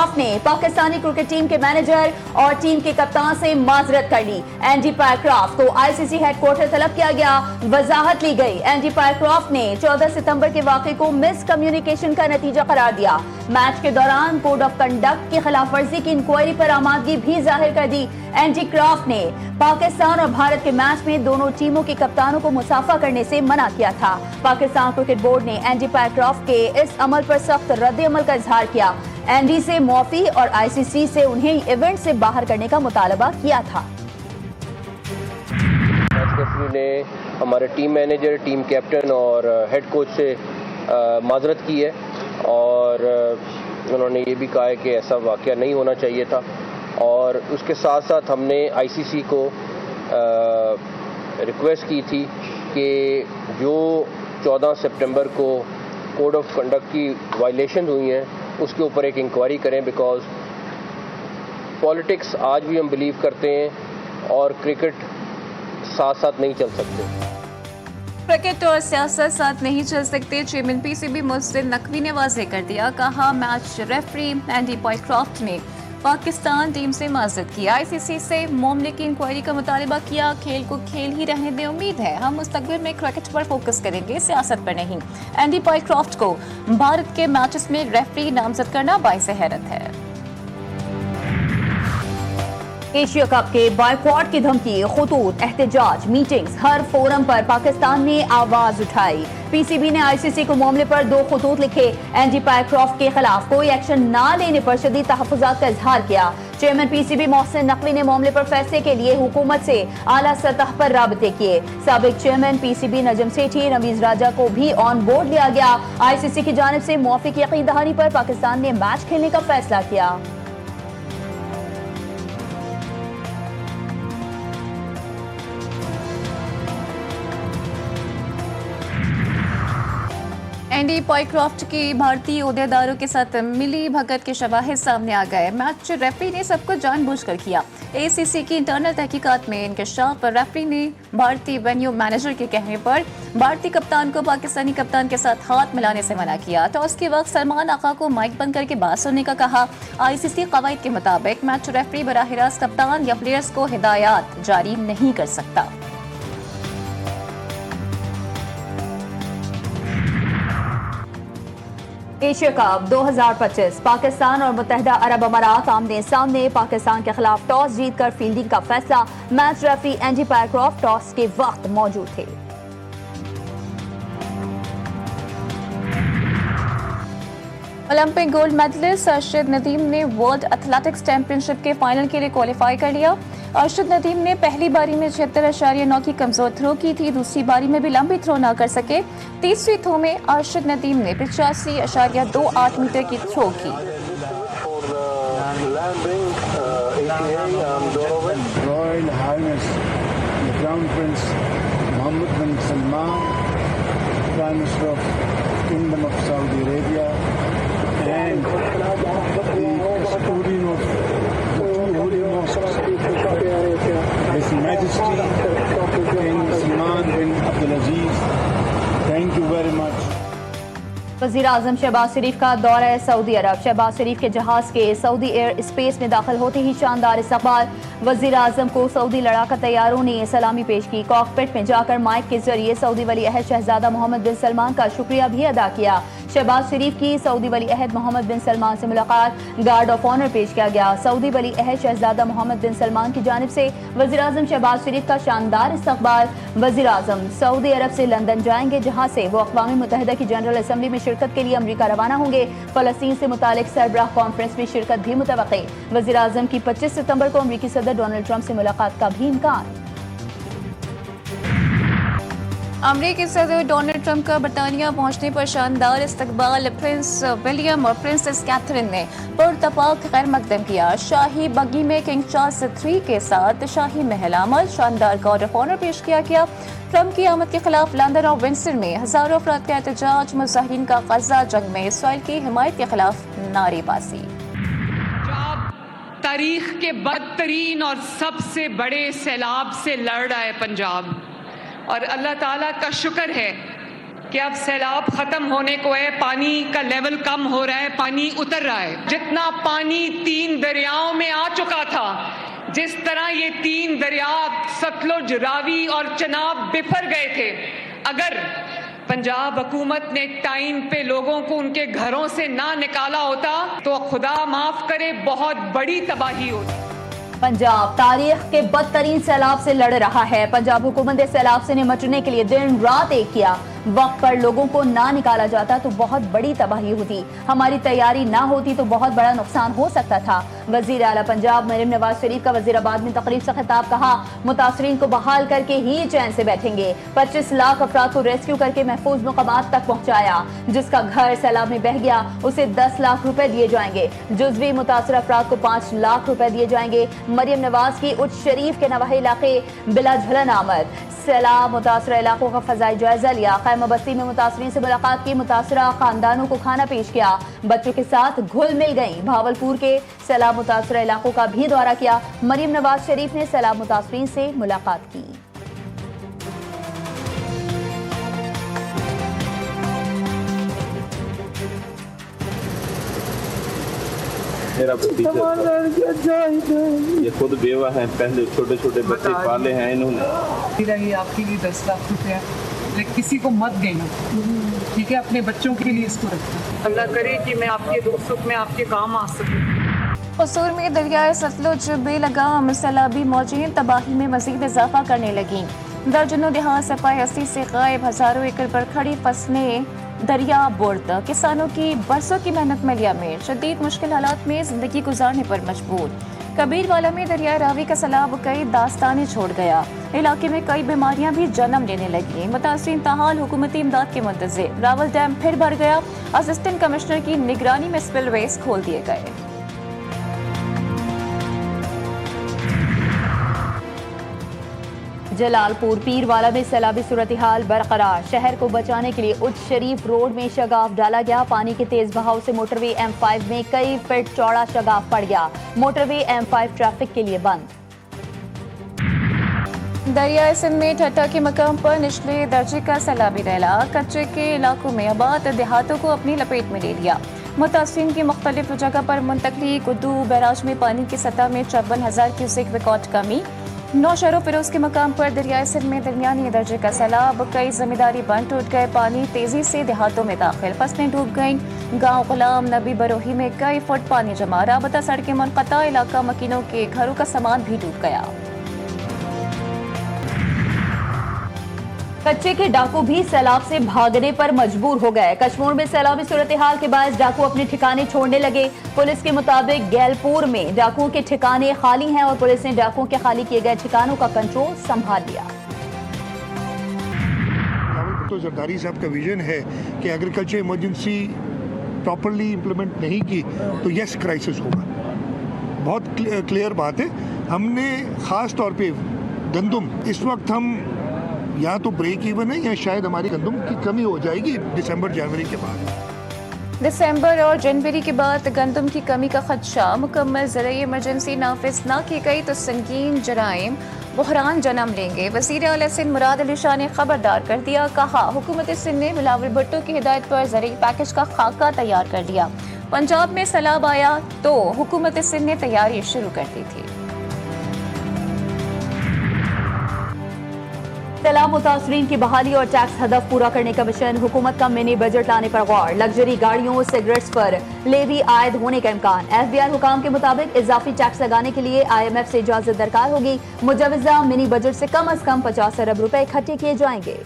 Pycroft ने Pakistani cricket team के manager और टीम के कप्तान से माजरत कर ली। एंडी पायक्रॉफ्ट को आईसीसी हेडक्वार्टर तलब किया गया। वजाहत ली गई। एंडी पायक्रॉफ्ट ने 14 सितंबर के वाक़े को मिस कम्युनिकेशन का नतीजा करार दिया। मैच के दौरान कोड ऑफ कंडक्ट की खिलाफ वर्जी की इंक्वायरी पर आमादगी भी जाहिर कर दी। एंडी क्राफ्ट ने पाकिस्तान और भारत के मैच में दोनों टीमों के कप्तानों को मुसाफा करने से मना किया था। पाकिस्तान क्रिकेट बोर्ड ने एंडी पायक्रॉफ्ट के इस अमल पर सख्त रद्द-ए-अमल का इजहार किया। एंडी से माफी और आईसीसी से उन्हें इवेंट से बाहर करने का मुतालबा किया था। ने हमारे टीम मैनेजर, टीम कैप्टन और हेड कोच से माजरत की है और उन्होंने ये भी कहा है कि ऐसा वाक़या नहीं होना चाहिए था। और उसके साथ साथ हमने आईसीसी को रिक्वेस्ट की थी कि जो 14 सितंबर को कोड ऑफ कंडक्ट की वायलेशन हुई हैं उसके ऊपर एक इंक्वायरी करें, बिकॉज पॉलिटिक्स आज भी हम बिलीव करते हैं और क्रिकेट साथ साथ नहीं चल सकते। क्रिकेट और सियासत साथ नहीं चल सकते। चेयरमैन पीसीबी मोहसिन नकवी ने वाज़ेह कर दिया। कहा मैच रेफरी एंडी पायक्रॉफ्ट ने पाकिस्तान टीम से माजरत की। आईसीसी से मामले की इंक्वायरी का मुतालबा किया। खेल को खेल ही रहने दें। उम्मीद है हम मुस्तकबिल में क्रिकेट पर फोकस करेंगे, सियासत पर नहीं। एंडी पायक्रॉफ्ट को भारत के मैचेस में रेफरी नामजद करना बाइस हैरत है। एशिया कप के बायकॉट की धमकी, खुतूत, एहतजाज, मीटिंग्स, हर फोरम पर पाकिस्तान ने आवाज उठाई। पीसीबी ने आईसीसी को मामले पर 2 खुतूत लिखे। एंडी पायक्रॉफ्ट के खिलाफ कोई एक्शन ना लेने पर शदीद तहफ़्फ़ुज़ात का इजहार किया। चेयरमैन पीसीबी मोहसिन नकवी ने मामले पर फैसले के लिए हुकूमत से आला सतह पर राबते किए। साबिक चेयरमैन पीसीबी नजम सेठी, रमीज राजा को भी ऑन बोर्ड लिया गया। आईसीसी की जानिब से मुआफ़ी की यकीन दहानी पर पाकिस्तान ने मैच खेलने का फैसला किया। एंडी पायक्रॉफ्ट की भारतीय ओहदेदारों के साथ मिली भगत के शवाहिद सामने आ गए। मैच रेफरी ने सब कुछ जानबूझकर किया। एसीसी की इंटरनल तहकीकात में इंकशाफ पर रेफरी ने भारतीय वेन्यू मैनेजर के कहने पर भारतीय कप्तान को पाकिस्तानी कप्तान के साथ हाथ मिलाने से मना किया। टॉस के वक्त सलमान आका को माइक बंद करके बात सुनने का कहा। आईसीसी कवायद के मुताबिक मैच रेफरी बराह रास्त कप्तान या प्लेयर्स को हिदायत जारी नहीं कर सकता। एशिया कप 2025 पाकिस्तान और मुत्तहिदा अरब अमारात आमने सामने। पाकिस्तान के खिलाफ टॉस जीतकर फील्डिंग का फैसला। Match referee Andy Pycroft toss के वक्त मौजूद थे। Olympic gold medallist Arshad Nadeem ने वर्ल्ड एथलेटिक्स चैंपियनशिप के फाइनल के लिए क्वालिफाई कर लिया। अरशद नदीम ने पहली बारी में 76.9 की कमजोर थ्रो की थी। दूसरी बारी में भी लंबी थ्रो ना कर सके। तीसरी थ्रो में अरशद नदीम ने 85.28 मीटर की थ्रो की। Royal Highness the Crown Prince Mohammed bin Salman, Prime Minister of Kingdom of Saudi Arabia, and the custodian of the two holy mosques, His Majesty King Salman bin Abdulaziz. Thank you very much. वज़ीर आज़म शहबाज शरीफ का दौरा है Saudi अरब। शहबाज शरीफ के जहाज के Saudi air space में दाखिल होते ही शानदार इस्तकबाल। वज़ीर आज़म को सऊदी लड़ाका तैयारों ने सलामी पेश की। कॉकपिट में जाकर माइक के जरिए सऊदी वली अहद शहजादा मोहम्मद बिन सलमान का शुक्रिया भी अदा किया। शहबाज शरीफ की सऊदी वली अहद मोहम्मद बिन सलमान से मुलाकात, गार्ड ऑफ ऑनर पेश किया गया। सऊदी वली अहद शहजादा मोहम्मद बिन सलमान की जानिब से वज़ीर आज़म शहबाज शरीफ का शानदार इस्तकबाल। वज़ीर आज़म सऊदी अरब से लंदन जाएंगे, जहाँ से वो अक़वाम मुत्तहिदा की जनरल असम्बली में शिरकत के लिए अमरीका रवाना होंगे। फ़लस्तीन से मुतालिक सरबराह कॉन्फ्रेंस में शिरकत भी मुतवक्के। वज़ीर आज़म की 25 सितंबर को अमरीकी सदर डोनाल्ड ट्रंप से मुलाकात का भी इम्कान। अमरीकी सदर डोनाल्ड ट्रंप का बरतानिया पहुंचने पर शानदार इस्तकबाल। प्रिंस विलियम और प्रिंसेस कैथरीन ने पुरतपाक खैर मकदम किया। शाही बग्गी में किंग चार्ल्स III के साथ शाही महल आमद। शानदार गार्ड ऑफ ऑनर पेश किया गया। ट्रंप की आमद के खिलाफ लंदन और विंडसर में हजारों अफराद का एहतजाज। मुजाहिरीन का गजा जंग में इसराइल की हिमायत के खिलाफ नारेबाजी। तारीख के बदतरीन और सबसे बड़े सैलाब से लड़ रहा है पंजाब, और अल्लाह ताला का शुक्र है कि अब सैलाब खत्म होने को है, पानी का लेवल कम हो रहा है, पानी उतर रहा है। जितना पानी 3 दरियाओं में आ चुका था, जिस तरह ये 3 दरिया सतलुज, रावी और चनाब बिफर गए थे, अगर पंजाब हुकूमत ने टाइम पे लोगों को उनके घरों से ना निकाला होता तो खुदा माफ करे बहुत बड़ी तबाही होती। पंजाब तारीख के बदतरीन सैलाब से लड़ रहा है। पंजाब हुकूमत ने सैलाब से निपटने के लिए दिन रात एक किया। वक्त पर लोगों को ना निकाला जाता तो बहुत बड़ी तबाही होती। हमारी तैयारी ना होती तो बहुत बड़ा नुकसान हो सकता था। वजीर आला पंजाब मरियम नवाज शरीफ का वजीराबाद में तकरीब से खिताब, कहा मुतासरीन को बहाल करके ही चैन से बैठेंगे। 25 लाख अफराद को रेस्क्यू करके महफूज मुकामात तक पहुंचाया। जिसका घर सैलाब में बह गया उसे 10 लाख रुपए दिए जाएंगे। जुज़वी मुतासर अफराद को 5 लाख रुपए दिए जाएंगे। मरियम नवाज की उच्च शरीफ के नवाही इलाके बिला झलन आमद। सैलाब मुतासर इलाकों का फजाई जायजा लिया। खैमा बस्ती में मुतासरीन से मुलाकात की। मुतासरा खानदानों को खाना पेश किया। बच्चों के साथ घुल मिल गई। भावलपुर के सैलाब मुतासर इलाकों का भी दौरा किया। मरियम नवाज शरीफ ने सैलाब मुतासरीन से मुलाकात की। मेरा ये खुद बेवा है, पहले छोटे छोटे बच्चे पाले हैं इन्होंने। ये आपके लिए 10 लाख रुपए है, लेकिन किसी को मत देना, ठीक है? अपने बच्चों के लिए इसको रखना। अल्लाह करे कि मैं आपके दुख सुख में आपके काम आ सकूं। कसूर में दरियाए सतलुज बेलगाम सैलाबी मौजें तबाही में मजीद इजाफा करने लगी। दर्जनों देहात सफाई हस्ती से गायब। हजारों एकड़ पर खड़ी फसलें दरिया बुर्द। किसानों की बरसों की मेहनत मलिया में शदीद मुश्किल हालात में जिंदगी गुजारने पर मजबूर। कबीरवाला में दरिया रावी का सैलाब कई दास्तानें छोड़ गया। इलाके में कई बीमारियां भी जन्म लेने लगी। मुतासरीन ताहाल हुकूमती इमदाद के मुंतज़िर। रावल डैम फिर भर गया। असिस्टेंट कमिश्नर की निगरानी में स्पिलवेज खोल दिए गए। जलालपुर पीरवाला में सैलाबी सूरत हाल बरकरार। शहर को बचाने के लिए उच्च शरीफ रोड में शगाफ डाला गया। पानी के तेज बहाव से मोटरवे M5 में कई फीट चौड़ा शगाफ पड़ गया। मोटरवे M5 ट्रैफिक के लिए बंद। दरिया सिंध में ठट्टा के मकाम पर निचले दर्जे का सैलाबी रैला। कच्चे के इलाकों में आबाद देहातों को अपनी लपेट में ले लिया। मुतासरीन की मुख्तलिफ जगह पर मुंतकली। गुड्डू बैराज में पानी की सतह में 54,000 क्यूसेक रिकॉर्ड कमी। नौशहरों फिरोज के मकाम पर दरियाए सिंध में दरमियानी दर्जे का सैलाब। कई जमींदारी बंद टूट गए। पानी तेजी से देहातों में दाखिल। फसलें डूब गईं। गांव गुलाम नबी बरोही में कई फुट पानी जमा। राबता सड़कें मुनक़ता। इलाका मकीनों के घरों का सामान भी डूब गया। कच्चे के डाकू भी सैलाब से भागने पर मजबूर हो गए। कश्मीर में सैलाबी सूरत हाल के बाद डाकू अपने ठिकाने छोड़ने लगे। पुलिस के मुताबिक गैलपुर में डाकुओं के ठिकाने खाली हैं और पुलिस ने डाकुओं के खाली किए गए ठिकानों का कंट्रोल संभाल लिया। तो जरदारी साहब का विजन है कि एग्रीकल्चर इमरजेंसी प्रॉपरली इम्प्लीमेंट नहीं की तो यस क्राइसिस होगा। बहुत क्लियर बात है। हमने ख़ास तौर पे गंदम, इस वक्त हम या तो ब्रेक इवन है या शायद हमारी गंदम की कमी हो जाएगी दिसंबर जनवरी के बाद। दिसंबर और जनवरी के बाद गंदम की कमी का खदशा। मुकम्मल ज़राई इमरजेंसी नाफिज न की गई तो संगीन जराइम बहरान जन्म लेंगे। वज़ीर आला सिंध मुराद अली शाह ने खबरदार कर दिया। कहा हुकूमत सिंध ने बिलावल भुट्टो की हिदायत पर ज़राई पैकेज का खाका तैयार कर लिया। पंजाब में सैलाब आया तो हुकूमत सिंध ने तैयारी शुरू कर दी थी। सैलाब मुतासरीन की बहाली और टैक्स हदफ पूरा करने का मिशन। हुकूमत का मिनी बजट लाने पर गौर। लग्जरी गाड़ियों सिगरेट्स पर लेवी आयद होने का इम्कान। FBI हुकाम के मुताबिक इजाफी टैक्स लगाने के लिए IMF से इजाजत दरकार होगी। मुजवजा मिनी बजट से कम 50 अरब रुपए इकट्ठे किए जाएंगे।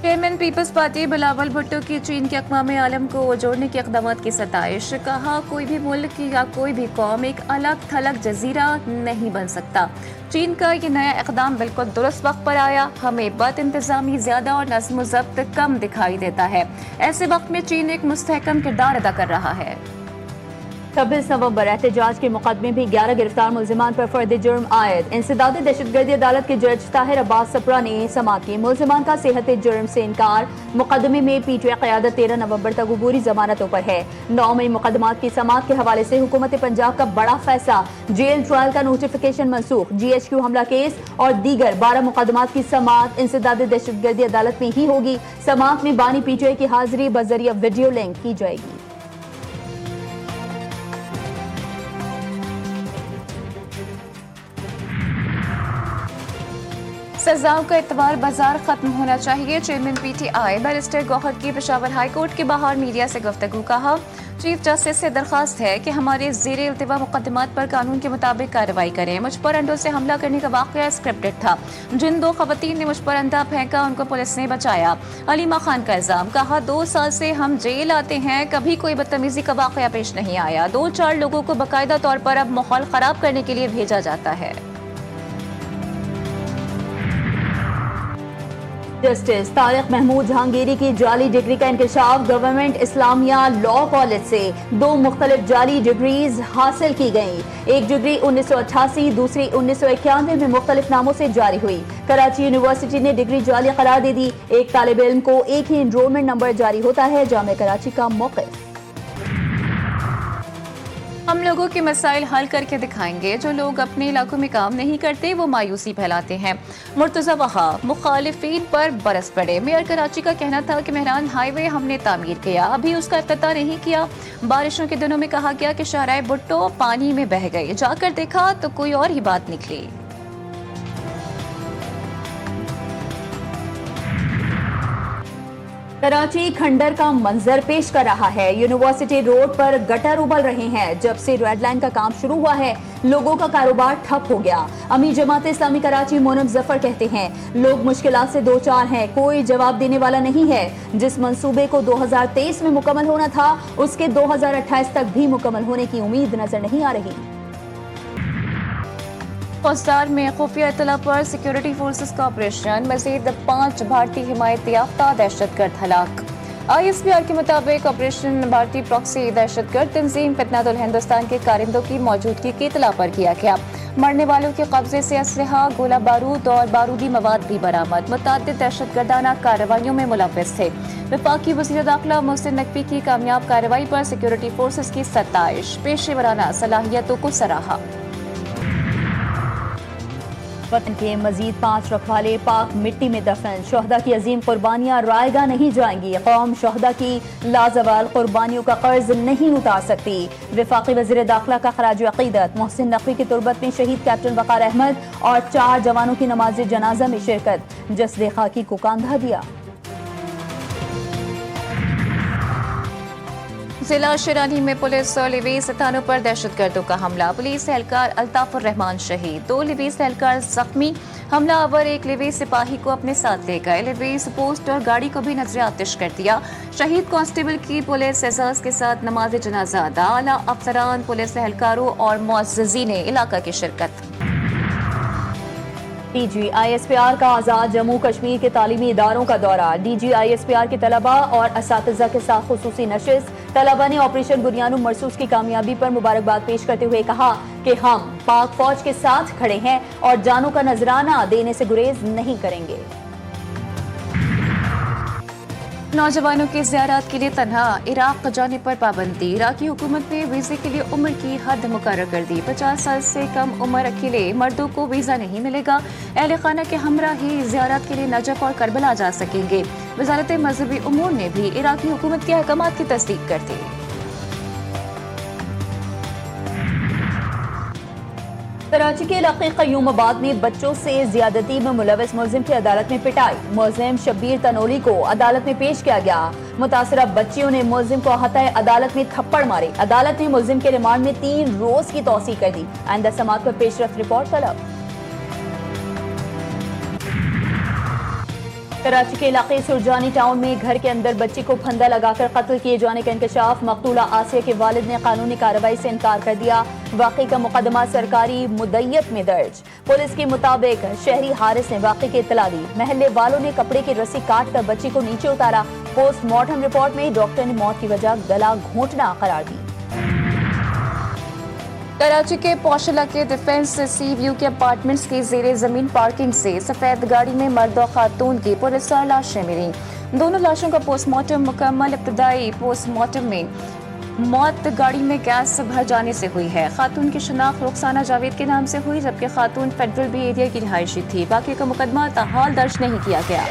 चेयरमैन पीपल्स पार्टी बिलावल भुट्टो की चीन के अक़वाम आलम को जोड़ने के इक़दामात की सताइश। कहा कोई भी मुल्क या कोई भी कौम एक अलग थलग जजीरा नहीं बन सकता। चीन का ये नया इक़दाम बिल्कुल दुरुस्त वक्त पर आया। हमें बद इंतज़ामी ज़्यादा और नज़्म ज़ब्त कम दिखाई देता है। ऐसे वक्त में चीन एक मुस्तहकम किरदार अदा कर रहा है। 26 नवंबर एहतजाज के मुकदमे भी 11 गिरफ्तार मुल्जिमान पर फर्द जुर्म आयद। इंसदाद दहशतगर्दी अदालत के जज ताहिर अब्बास सप्रा ने समाअत की। मुल्जिमान का सेहत जुर्म से इनकार। मुकदमे में पीटीआई क़यादत 13 नवंबर तक अबूरी जमानतों पर है। 9 मई मुकदमात की समाअत के हवाले से हुकूमत पंजाब का बड़ा फैसला। जेल ट्रायल का नोटिफिकेशन मनसूख। GHQ हमला केस और दीगर 12 मुकदमात की समाअत इंसदाद दहशतगर्दी अदालत में ही होगी। समाअत में बानी पीटीआई की हाजिरी बजरिया वीडियो लिंक की जाएगी। सजाओं का इतवार बाजार खत्म होना चाहिए। चेयरमैन PTI बैरिस्टर गौहर की पेशावर हाई कोर्ट के बाहर मीडिया से गुफ्तगू। कहा, चीफ जस्टिस से दरखास्त है कि हमारे ज़ेरे इल्तिवा मुकदमात पर कानून के मुताबिक कार्रवाई करें। मुझ पर अंडों से हमला करने का वाक़या स्क्रिप्टेड था। जिन 2 खवातीन ने मुझ पर अंडा फेंका उनको पुलिस ने बचाया। अलीमा खान का इल्जाम। कहा, 2 साल से हम जेल आते हैं, कभी कोई बदतमीजी का वाक़या पेश नहीं आया। 2-4 लोगों को बाकायदा तौर पर अब माहौल ख़राब करने के लिए भेजा जाता है। जस्टिस तारिक महमूद जहांगीरी की जाली डिग्री का इंकशाफ। गवर्नमेंट इस्लामिया लॉ कॉलेज से 2 मुख्तलिफ जाली डिग्रीज हासिल की गई। एक डिग्री 1988, दूसरी 1991 में मुख्तलिफ नामों से जारी हुई। कराची यूनिवर्सिटी ने डिग्री जाली करार दे दी। एक तालिब इल्म को एक ही इनरोलमेंट नंबर जारी होता है। जामे कराची का मौक़िफ़। हम लोगों के मसाइल हल करके दिखाएंगे। जो लोग अपने इलाकों में काम नहीं करते वो मायूसी फैलाते हैं। मुर्तज़ा वहाब मुखालिफिन पर बरस पड़े। मेयर कराची का कहना था कि मेहरान हाईवे हमने तामीर किया, अभी उसका इफ्तिताह नहीं किया। बारिशों के दिनों में कहा गया कि शाहराह भुट्टो पानी में बह गई। जाकर देखा तो कोई और ही बात निकली। कराची खंडर का मंजर पेश कर रहा है। यूनिवर्सिटी रोड पर गटर उबल रहे हैं। जब से रेड लाइन का काम शुरू हुआ है, लोगों का कारोबार ठप हो गया। अमीर जमात इस्लामी कराची मोनम जफर कहते हैं, लोग मुश्किलात से 2-4 हैं, कोई जवाब देने वाला नहीं है। जिस मंसूबे को 2023 में मुकम्मल होना था, उसके 2028 तक भी मुकम्मल होने की उम्मीद नजर नहीं आ रही। फौजदार में खुफिया इत्तला पर सिक्योरिटी फोर्सेस का ऑपरेशन। मजीद 5 भारतीय हिमायत याफ्ता दहशतगर्द हलाक। ISPR के मुताबिक ऑपरेशन भारतीय प्रॉक्सी दहशतगर्द तंजीम फितनातुल हिंदुस्तान के कारिंदों की मौजूदगी की इत्तला पर किया गया। मरने वालों के कब्जे से असलहा, गोला बारूद और बारूदी मवाद भी बरामद। मुतअद्दिद दहशतगर्दाना कार्रवाइयों में मुलव्वस थे। वफाकी वज़ीर दाखिला मोहसिन नकवी की कामयाब कार्रवाई पर सिक्योरिटी फोर्सेस की सताइश। पेशेवराना सलाहियतों को सराहा। वतन के मजीद 5 रखवाले पाक मिट्टी में दफन। शोहदा की अजीम कुर्बानियां रायगा नहीं जाएंगी। कौम शोहदा की लाजवाल कुर्बानियों का कर्ज नहीं उतार सकती। वफाकी वज़ीर दाखिला का खराज अकीदत। मोहसिन नकवी की तुरबत में शहीद कैप्टन वकार अहमद और 4 जवानों की नमाज जनाजा में शिरकत। जस्दे खाकी को कांधा दिया। जिला शिरानी में पुलिस और लिवीज थानों पर दहशतगर्दों का हमला। पुलिस एहलकार अल्ताफुर रहमान शहीद, 2 लिवीज एहलकार जख्मी। हमलावर एक लिवीज सिपाही को अपने साथ ले गए। लिवीज पोस्ट और गाड़ी को भी नजर आतिश कर दिया। शहीद कांस्टेबल की पुलिस एजाज के साथ नमाज जनाजा अदा। आला अफसरान, पुलिस एहलकारों और मुअज़्ज़िज़ीन ने इलाका की शिरकत। DG ISPR का आज़ाद जम्मू कश्मीर के तालीमी इदारों का दौरा। DG ISPR के तलबा और असातिज़ा के साथ खुसूसी नशिस्त। तलबा ने ऑपरेशन बुनियानुम मरसूस की कामयाबी पर मुबारकबाद पेश करते हुए कहा कि हम पाक फौज के साथ खड़े हैं और जानों का नजराना देने से गुरेज नहीं करेंगे। नौजवानों की ज़ियारत के लिए तन्हा। इराक जाने पर पाबंदी। इराकी हुकूमत ने वीज़े के लिए उम्र की हद मुकर्रर कर दी। 50 साल से कम उम्र अकेले मर्दों को वीज़ा नहीं मिलेगा। अहले खाना के हमरा ही ज़ियारत के लिए नजफ और करबला जा सकेंगे। वज़ारत मज़हबी उमूर ने भी इराकी हुकूमत के अहकामात की तस्दीक कर दी। कराची के इलाके क़य्यूमाबाद में बच्चों से ज्यादती में मुलव्वस मुलजिम की अदालत में पिटाई। मुलजिम शब्बीर तनोली को अदालत में पेश किया गया। मुतासरा बच्चियों ने मुलजिम को अहाते अदालत में थप्पड़ मारे। अदालत ने मुलजिम के रिमांड में 3 रोज की तौसीक कर दी। आइंदा समाअत पर पेशरफ्त रिपोर्ट तलब। कराची के इलाके सुरजानी टाउन में घर के अंदर बच्ची को फंदा लगाकर कत्ल किए जाने का इंकशाफ। मकतूला आसिया के वालिद ने कानूनी कार्रवाई से इनकार कर दिया। वाक़ई का मुकदमा सरकारी मुद्दयत में दर्ज। पुलिस के मुताबिक शहरी हारिस ने वाक़ई की इत्तला दी। महल्ले वालों ने कपड़े की रस्सी काट कर बच्ची को नीचे उतारा। पोस्टमार्टम रिपोर्ट में डॉक्टर ने मौत की वजह गला घोंटना करार दी। कराची के पौशला के डिफेंस सी व्यू के अपार्टमेंट्स की जेर जमीन पार्किंग से सफेद गाड़ी में मर्द और खातून की पुलिसवार लाशें मिली। दोनों लाशों का पोस्टमार्टम मुकम्मल। इब्तदाई पोस्टमार्टम में मौत गाड़ी में गैस भर जाने से हुई है। खातून की शनाख्त रुखसाना जावेद के नाम से हुई, जबकि खातून फेडरल बी एरिया की रिहायशी थी। बाकी का मुकदमा ताहाल दर्ज नहीं किया गया।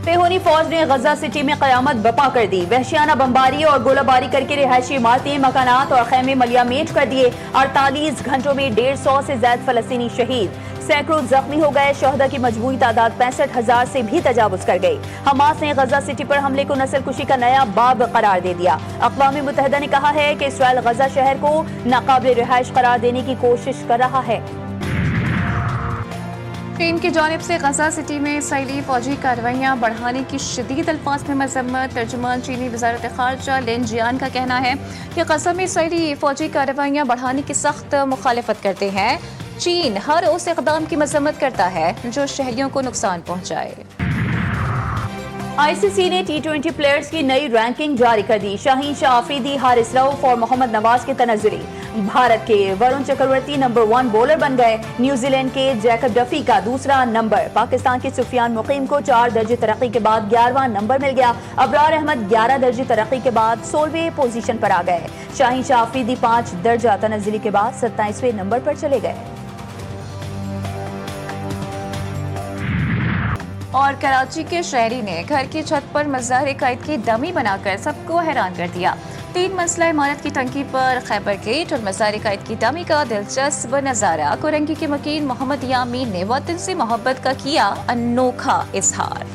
सेहूनी फौज ने गजा सिटी में कयामत बपा कर दी। वहशियाना बमबारी और गोलाबारी करके रिहायशी इमारतें, मकानात और खैमे मलियामेट कर दिए। 48 घंटों में 150 से ज्यादा फलस्तीनी शहीद, सैकड़ों जख्मी हो गए। शहदा की मजमूई तादाद 65,000 से भी तजावुज कर गई। हमास ने गजा सिटी पर हमले को नस्ल कुशी का नया बाब करार दे दिया। अक़वाम मुत्तहिदा ने कहा है कि इसराइल गजा शहर को नाकाबिल रिहाइश करार देने की कोशिश कर रहा है। चीन की जानिब से गजा सिटी में इसराइली फौजी कार्रवाइयाँ बढ़ाने की शदीद अल्फाज में मजम्मत। तर्जुमान चीनी वज़ारत ख़ारजा लिन जियान का कहना है कि गजा में इसराइली फौजी कार्रवाइयाँ बढ़ाने की सख्त मुखालिफत करते हैं। चीन हर उस इक़दाम की मजम्मत करता है जो शहरियों को नुकसान पहुँचाए। आईसीसी ने T20 प्लेयर्स की नई रैंकिंग जारी कर दी। शाहीन शाह आफरीदी, हारिस रऊफ और मोहम्मद नवाज के तनज़्ज़ुरी। भारत के वरुण चक्रवर्ती नंबर 1 बॉलर बन गए। न्यूजीलैंड के जैकब डफी का दूसरा नंबर। पाकिस्तान के सुफियान मुकीम को 4 दर्जे तरक्की के बाद 11वां नंबर मिल गया। अबरार अहमद 11 दर्जे तरक्की के बाद 16वें पोजीशन पर आ गए। शाहीन शाह आफरीदी 5 दर्जा तनज़्ज़ुली के बाद 27वें नंबर पर चले गए। और कराची के शहरी ने घर की छत पर मज़ार-ए-क़ाइद की डमी बनाकर सबको हैरान कर दिया। 3 मंजिला इमारत की टंकी पर खैबर गेट और मज़ार-ए-क़ाइद की डमी का दिलचस्प नज़ारा। कोरंगी के मकीन मोहम्मद यामीन ने वतन से मोहब्बत का किया अनोखा इजहार।